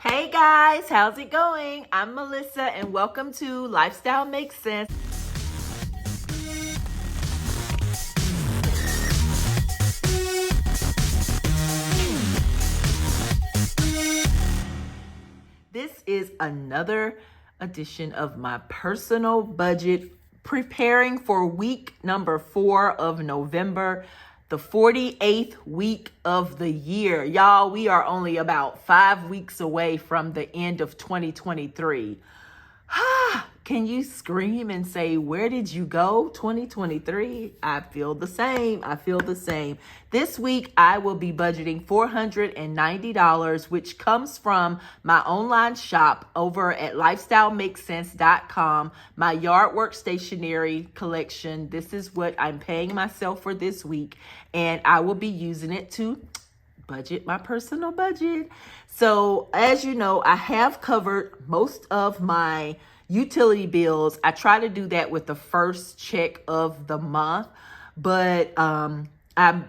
Hey guys, how's it going? I'm Melissa and welcome to Lifestyle Makes Sense. This is another edition of my personal budget preparing for week number 4 of November, the 48th week of the year. Y'all, we are only about 5 weeks away from the end of 2023. Can you scream and say, where did you go, 2023? I feel the same. This week, I will be budgeting $490, which comes from my online shop over at lifestylemakesense.com, my yard work stationery collection. This is what I'm paying myself for this week, and I will be using it to budget my personal budget. So as you know, I have covered most of my utility bills. I try to do that with the first check of the month, but I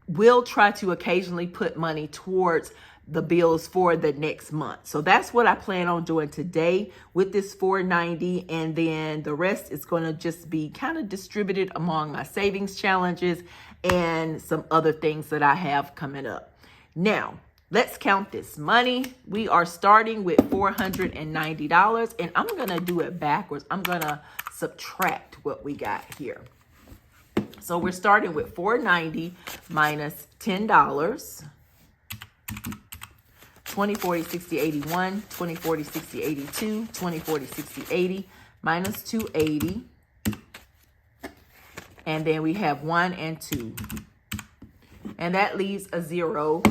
will try to occasionally put money towards the bills for the next month. So that's what I plan on doing today with this $490, and then the rest is going to just be kind of distributed among my savings challenges and some other things that I have coming up. Now, let's count this money. We are starting with $490, and I'm going to do it backwards. I'm going to subtract what we got here. So we're starting with $490 minus $10. 20, 40, 60, 81, 20, 40, 60, 82, 20, 40, 60, 80, minus 280. And then we have 1 and 2. And that leaves a $0.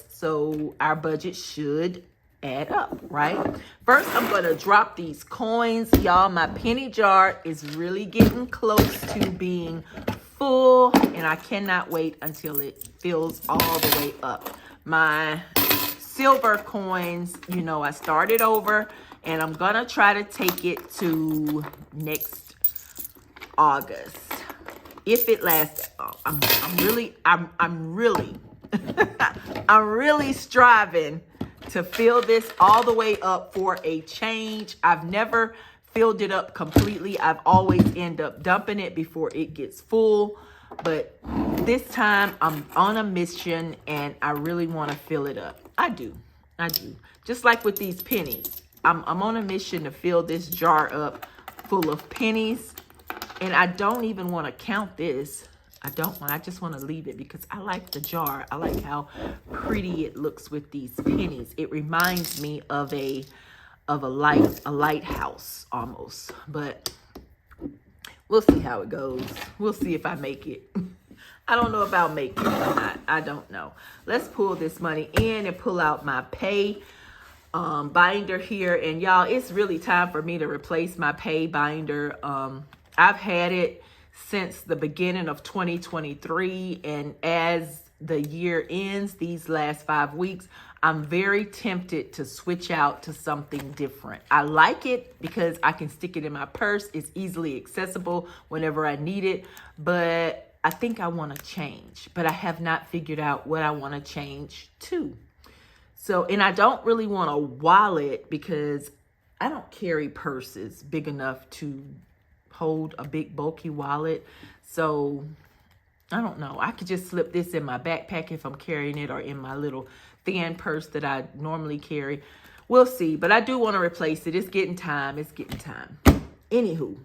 So our budget should add up, right? First, I'm going to drop these coins. Y'all, my penny jar is really getting close to being full, and I cannot wait until it fills all the way up. My silver coins, you know, I started over, and I'm going to try to take it to next August. If it lasts, I'm really striving to fill this all the way up for a change. I've never filled it up completely. I've always end up dumping it before it gets full. But this time I'm on a mission and I really want to fill it up. I do. Just like with these pennies. I'm on a mission to fill this jar up full of pennies. And I don't even want to count this. I just want to leave it because I like the jar. I like how pretty it looks with these pennies. It reminds me of a lighthouse almost. But we'll see how it goes. We'll see if I make it. I don't know about making it or not. I don't know. Let's pull this money in and pull out my pay binder here. And y'all, it's really time for me to replace my pay binder. I've had it since the beginning of 2023, and as the year ends, these last 5 weeks, I'm very tempted to switch out to something different. I like it because I can stick it in my purse. It's easily accessible whenever I need it, but I think I want to change, but I have not figured out what I want to change to. So, and I don't really want a wallet because I don't carry purses big enough to hold a big bulky wallet. So I don't know. I could just slip this in my backpack if I'm carrying it, or in my little thin purse that I normally carry. We'll see. But I do want to replace it. It's getting time. Anywho,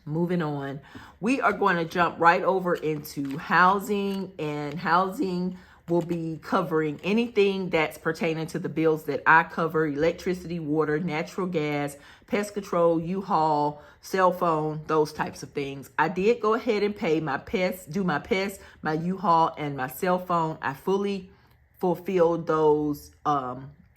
moving on. We are going to jump right over into housing, and housing will be covering anything that's pertaining to the bills that I cover: electricity, water, natural gas, pest control, U-Haul, cell phone, those types of things. I did go ahead and pay my pest, my U-Haul, and my cell phone. I fully fulfilled those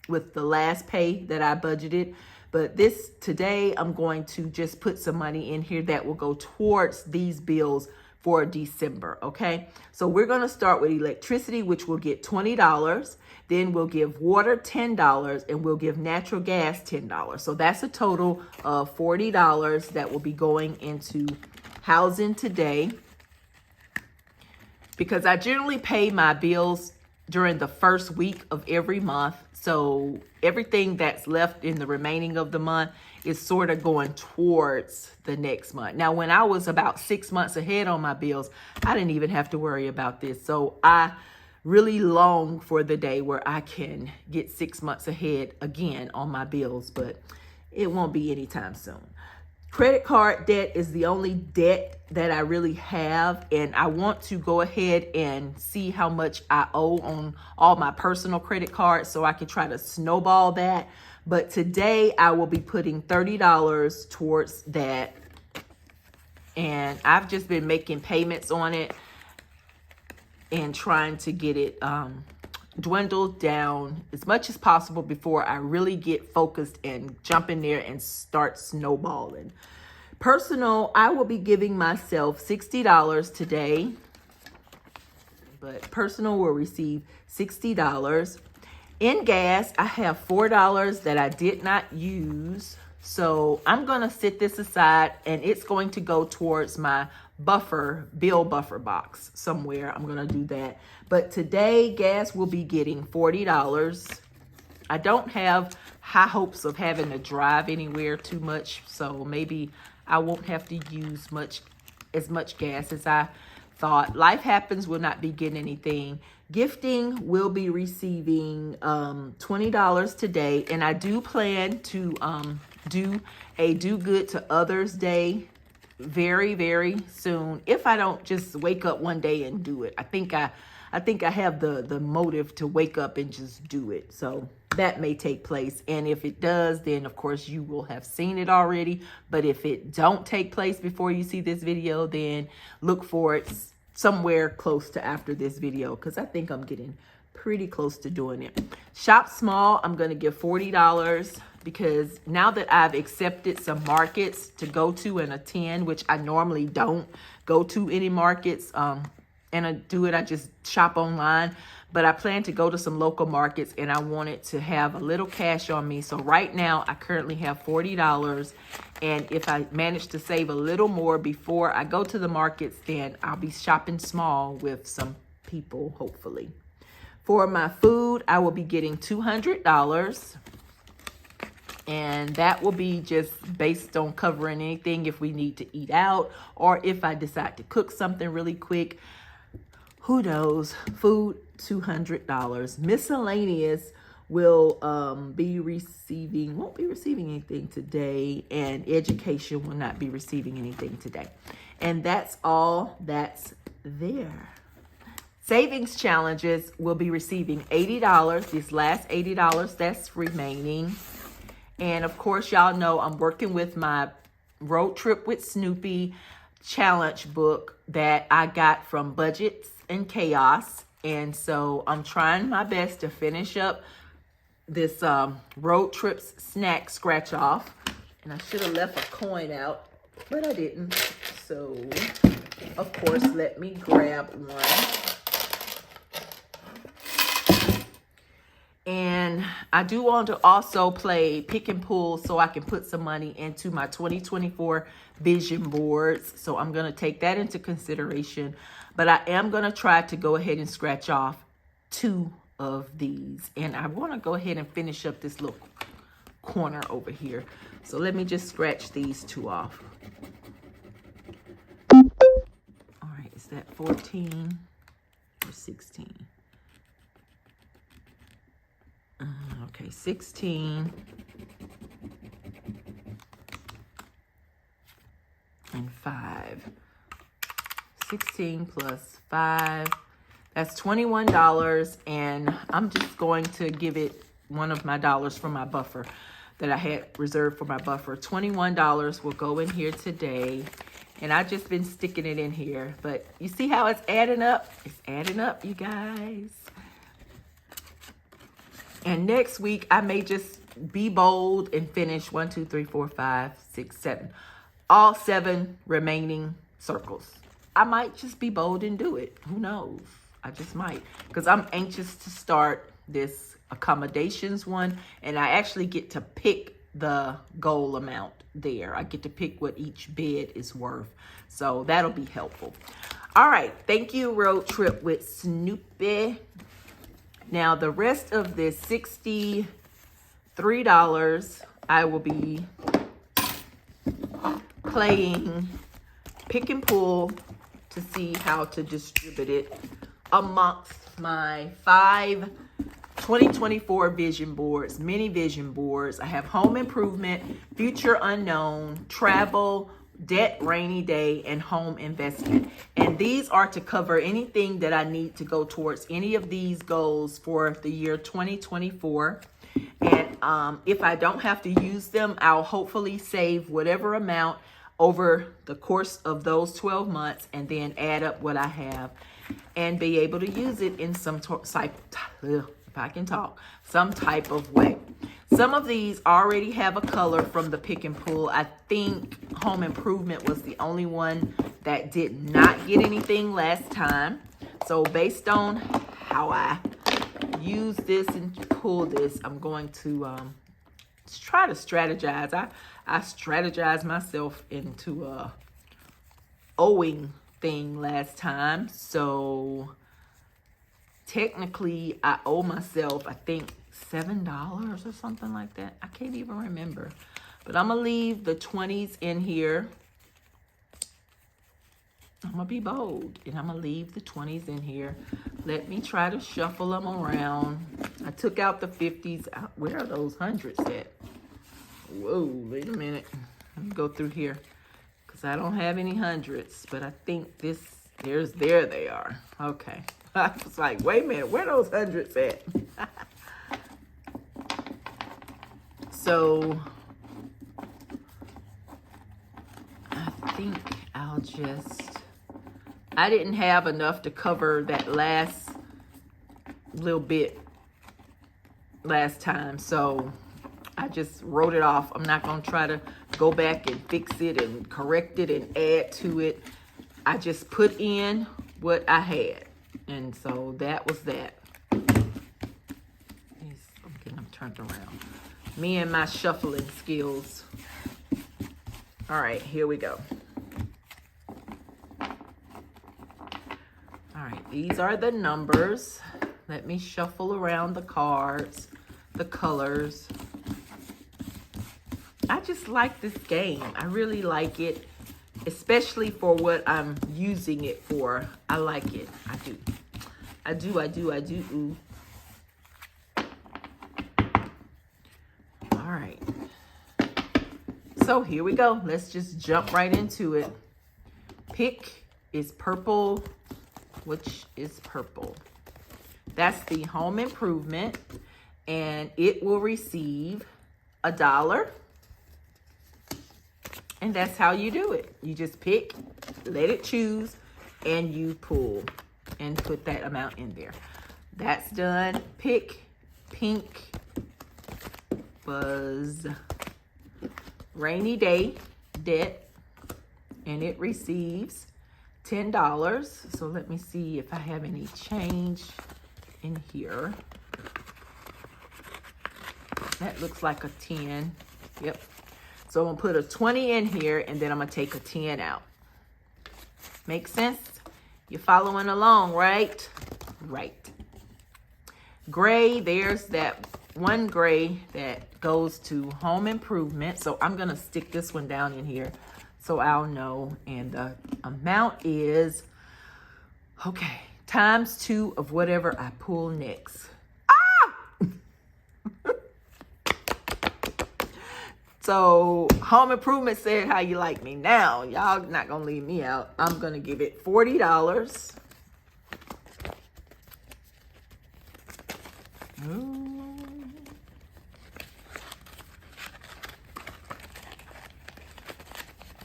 with the last pay that I budgeted. But today, I'm going to just put some money in here that will go towards these bills for December, okay? So we're going to start with electricity, which will get $20. Then we'll give water $10, and we'll give natural gas $10. So that's a total of $40 that will be going into housing today. Because I generally pay my bills during the first week of every month. So everything that's left in the remaining of the month is sort of going towards the next month. Now, when I was about 6 months ahead on my bills, I didn't even have to worry about this. So I really long for the day where I can get 6 months ahead again on my bills, but it won't be anytime soon. Credit card debt is the only debt that I really have, and I want to go ahead and see how much I owe on all my personal credit cards so I can try to snowball that. But today I will be putting $30 towards that, and I've just been making payments on it and trying to get it dwindled down as much as possible before I really get focused and jump in there and start snowballing. Personal, I will be giving myself $60 today, but personal will receive $60. In gas, I have $4 that I did not use. So I'm going to set this aside, and it's going to go towards my bill buffer box somewhere. I'm going to do that. But today, gas will be getting $40. I don't have high hopes of having to drive anywhere too much, so maybe I won't have to use as much gas as I thought. Life Happens will not be getting anything. Gifting will be receiving $20 today, and I do plan to do a Do Good to Others Day very, very soon, if I don't just wake up one day and do it. I think I have the motive to wake up and just do it. So that may take place. And if it does, then of course you will have seen it already. But if it don't take place before you see this video, then look for it somewhere close to after this video, because I think I'm getting pretty close to doing it. Shop small, I'm going to give $40 because now that I've accepted some markets to go to and attend, which I normally don't go to any markets, and I just shop online. But I plan to go to some local markets, and I wanted to have a little cash on me. So right now I currently have $40. And if I manage to save a little more before I go to the markets, then I'll be shopping small with some people, hopefully. For my food, I will be getting $200. And that will be just based on covering anything if we need to eat out or if I decide to cook something really quick. Who knows? Food, $200. Miscellaneous will won't be receiving anything today, and education will not be receiving anything today. And that's all that's there. Savings challenges will be receiving $80. This last $80 that's remaining. And of course, y'all know I'm working with my Road Trip with Snoopy challenge book that I got from Budgets and Chaos. And so I'm trying my best to finish up this Road Trips snack scratch off. And I should have left a coin out, but I didn't. So, of course, let me grab one. And I do want to also play pick and pull so I can put some money into my 2024 vision boards. So I'm going to take that into consideration. But I am going to try to go ahead and scratch off 2 of these. And I want to go ahead and finish up this little corner over here. So let me just scratch these 2 off. All right, is that 14 or 16? Okay, 16 and 5. 16 plus 5, that's $21, and I'm just going to give it one of my dollars from my buffer that I had reserved for my buffer. $21 will go in here today, and I've just been sticking it in here. But you see how it's adding up? It's adding up, you guys. And next week, I may just be bold and finish 1, 2, 3, 4, 5, 6, 7. All 7 remaining circles. I might just be bold and do it. Who knows? I just might. Because I'm anxious to start this accommodations one. And I actually get to pick the goal amount there. I get to pick what each bid is worth. So that'll be helpful. All right. Thank you, Road Trip with Snoopy. Now the rest of this $63, I will be playing pick and pull to see how to distribute it amongst my 5 2024 vision boards, mini vision boards. I have home improvement, future unknown, travel, debt, rainy day, and home investment. And these are to cover anything that I need to go towards any of these goals for the year 2024. And if I don't have to use them, I'll hopefully save whatever amount over the course of those 12 months and then add up what I have and be able to use it in some some type of way. Some of these already have a color from the pick and pull. I think home improvement was the only one that did not get anything last time. So based on how I use this and pull this, I'm going to try to strategize. I strategized myself into a owing thing last time. So technically I owe myself, I think, $7 or something like that. I can't even remember. But I'm going to leave the 20s in here. I'm going to be bold. And I'm going to leave the 20s in here. Let me try to shuffle them around. I took out the 50s. Where are those hundreds at? Whoa, wait a minute. Let me go through here. Because I don't have any hundreds. But I think there they are. Okay. I was like, wait a minute. Where are those hundreds at? So I think I'll I didn't have enough to cover that last little bit last time. So I just wrote it off. I'm not going to try to go back and fix it and correct it and add to it. I just put in what I had. And so that was that. I'm getting them turned around. Me and my shuffling skills. All right, here we go. All right, these are the numbers. Let me shuffle around the cards, the colors. I just like this game. I really like it, especially for what I'm using it for. I like it. I do. I do. Ooh. All right. So here we go. Let's just jump right into it. Pick is purple. Which is purple? That's the home improvement. And it will receive $1. And that's how you do it. You just pick, let it choose, and you pull and put that amount in there. That's done. Pick. Pink was rainy day debt, and it receives $10. So let me see if I have any change in here. That looks like a 10. Yep. So I'm going to put a 20 in here, and then I'm going to take a 10 out. Make sense? You're following along, right? Right. Gray, there's that one gray that goes to home improvement. So I'm going to stick this one down in here so I'll know. And the amount is, okay, ×2 of whatever I pull next. So home improvement said, how you like me now? Y'all not going to leave me out. I'm going to give it $40. Ooh.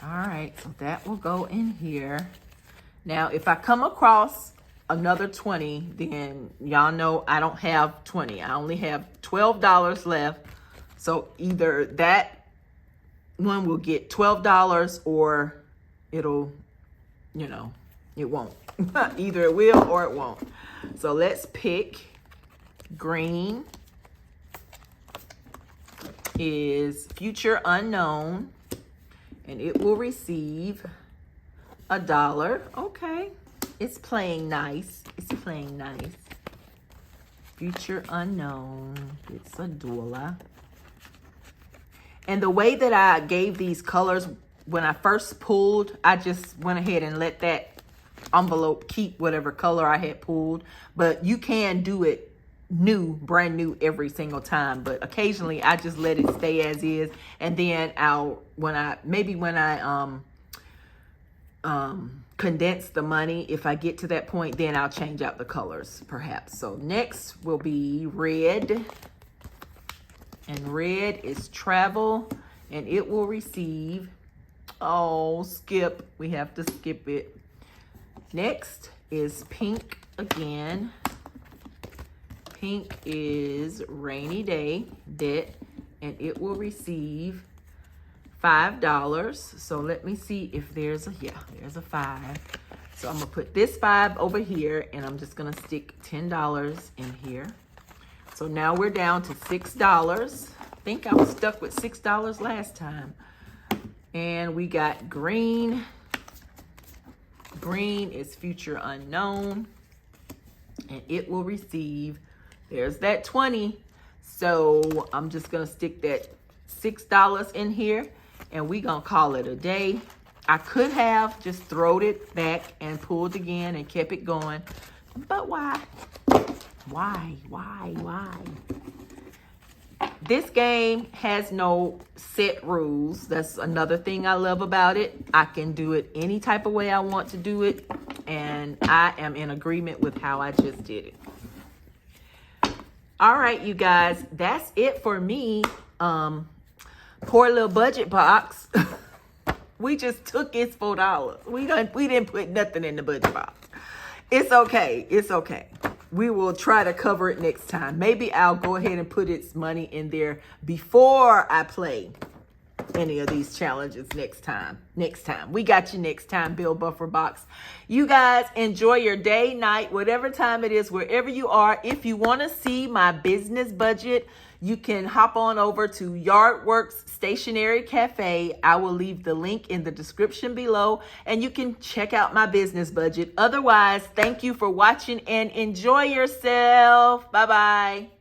All right, so that will go in here. Now, if I come across another 20, then y'all know I don't have 20. I only have $12 left. So either that one will get $12 or it'll, it won't. Either it will or it won't. So let's pick. Green is future unknown, and it will receive $1. Okay, it's playing nice. It's playing nice. Future Unknown. It's a Dula. And the way that I gave these colors, when I first pulled, I just went ahead and let that envelope keep whatever color I had pulled. But you can do it new, brand new every single time. But occasionally I just let it stay as is. And then when I condense the money, if I get to that point, then I'll change out the colors perhaps. So next will be red. And red is travel, and it will receive, oh, skip. We have to skip it. Next is pink again. Pink is rainy day, debt, and it will receive $5. So let me see if there's a, yeah, there's a 5. So I'm gonna put this 5 over here, and I'm just gonna stick $10 in here. So now we're down to $6. I think I was stuck with $6 last time. And we got green. Green is Future Unknown. And it will receive, there's that 20. So I'm just going to stick that $6 in here. And we're going to call it a day. I could have just thrown it back and pulled again and kept it going. But why? Why? This game has no set rules. That's another thing I love about it. I can do it any type of way I want to do it. And I am in agreement with how I just did it. All right, you guys, that's it for me. Poor little budget box. We just took its $4. We didn't put nothing in the budget box. It's okay. It's okay. We will try to cover it next time. Maybe I'll go ahead and put its money in there before I play any of these challenges next time. We got you next time, Bill Buffer Box. You guys enjoy your day, night, whatever time it is, wherever you are. If you want to see my business budget, you can hop on over to Yardworks Stationery Cafe. I will leave the link in the description below, and you can check out my business budget. Otherwise, thank you for watching and enjoy yourself. Bye-bye.